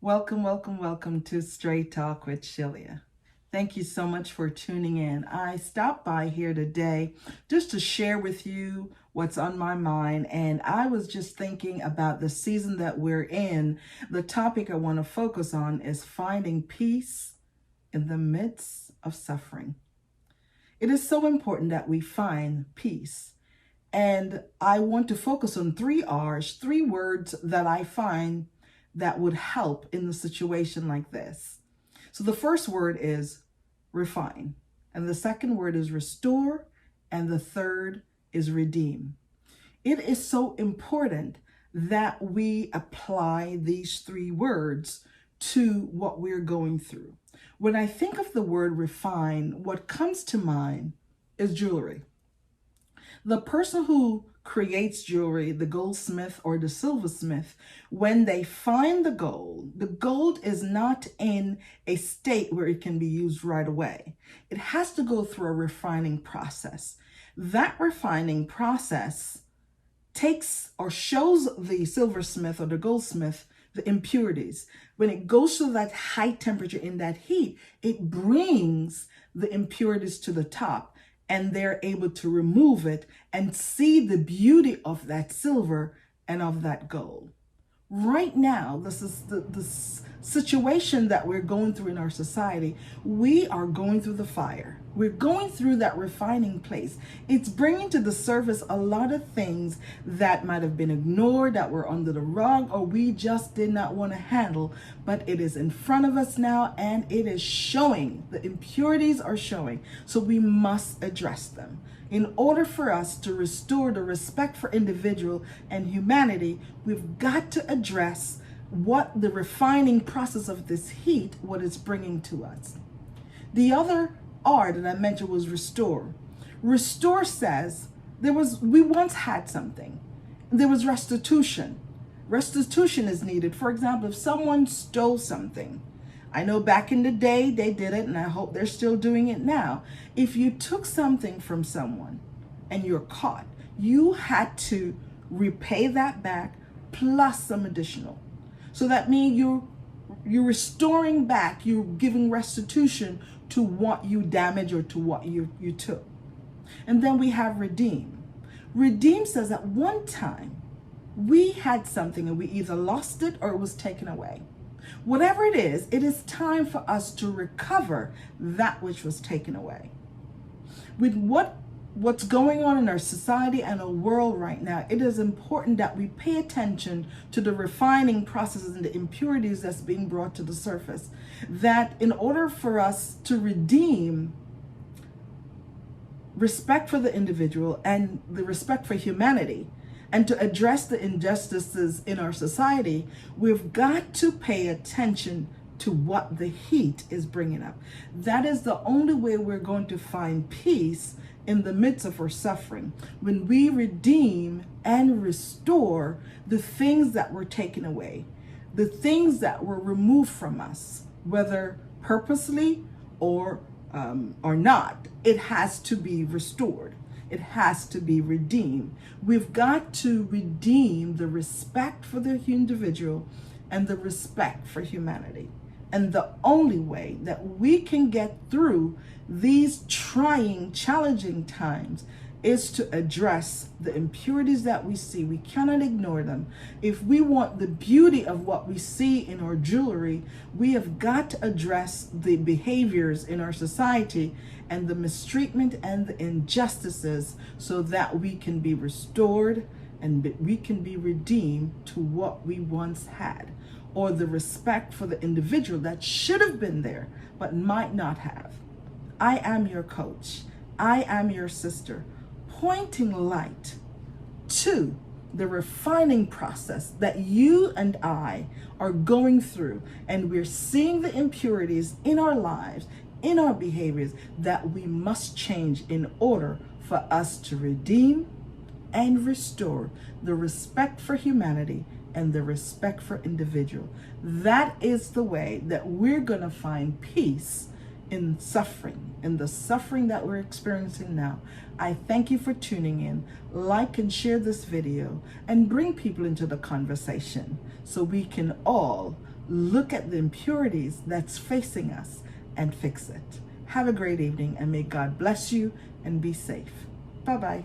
Welcome, welcome, welcome to Straight Talk with Shelia. Thank you so much for tuning in. I stopped by here today just to share with you what's on my mind. And I was just thinking about the season that we're in. The topic I want to focus on is finding peace in the midst of suffering. It is so important that we find peace. And I want to focus on three R's, three words that I find that would help in a situation like this. So the first word is refine, and the second word is restore, and the third is redeem. It is so important that we apply these three words to what we're going through. When I think of the word refine, what comes to mind is jewelry. The person who creates jewelry, the goldsmith or the silversmith, when they find the gold is not in a state where it can be used right away. It has to go through a refining process. That refining process takes or shows the silversmith or the goldsmith the impurities. When it goes to that high temperature in that heat, it brings the impurities to the top, and they're able to remove it and see the beauty of that silver and of that gold. Right now, this is the situation that we're going through in our society. We are going through the fire. We're going through that refining place. It's bringing to the surface a lot of things that might have been ignored, that were under the rug, or we just did not want to handle. But it is in front of us now, and it is showing. The impurities are showing. So we must address them. In order for us to restore the respect for individual and humanity, we've got to address what the refining process of this heat, what it's bringing to us. The other R that I mentioned was restore. Restore says we once had something. There was restitution. Restitution is needed. For example, if someone stole something, I know back in the day they did it, and I hope they're still doing it now. If you took something from someone and you're caught, you had to repay that back plus some additional. So that means you're restoring back, you're giving restitution to what you damaged or to what you took. And then we have redeem. Redeem says at one time we had something and we either lost it or it was taken away. Whatever it is time for us to recover that which was taken away. With what's going on in our society and our world right now, it is important that we pay attention to the refining processes and the impurities that's being brought to the surface. That in order for us to redeem respect for the individual and the respect for humanity, and to address the injustices in our society, we've got to pay attention to what the heat is bringing up. That is the only way we're going to find peace in the midst of our suffering. When we redeem and restore the things that were taken away, the things that were removed from us, whether purposely or not, it has to be restored. It has to be redeemed. We've got to redeem the respect for the individual and the respect for humanity. And the only way that we can get through these trying, challenging times is to address the impurities that we see. We cannot ignore them. If we want the beauty of what we see in our jewelry, we have got to address the behaviors in our society and the mistreatment and the injustices so that we can be restored and we can be redeemed to what we once had, or the respect for the individual that should have been there but might not have. I am your coach. I am your sister, pointing light to the refining process that you and I are going through, and we're seeing the impurities in our lives, in our behaviors, that we must change in order for us to redeem and restore the respect for humanity and the respect for individual. That is the way that we're going to find peace in suffering, in the suffering that we're experiencing now. I thank you for tuning in. Like and share this video and bring people into the conversation so we can all look at the impurities that's facing us and fix it. Have a great evening, and may God bless you and be safe. Bye-bye.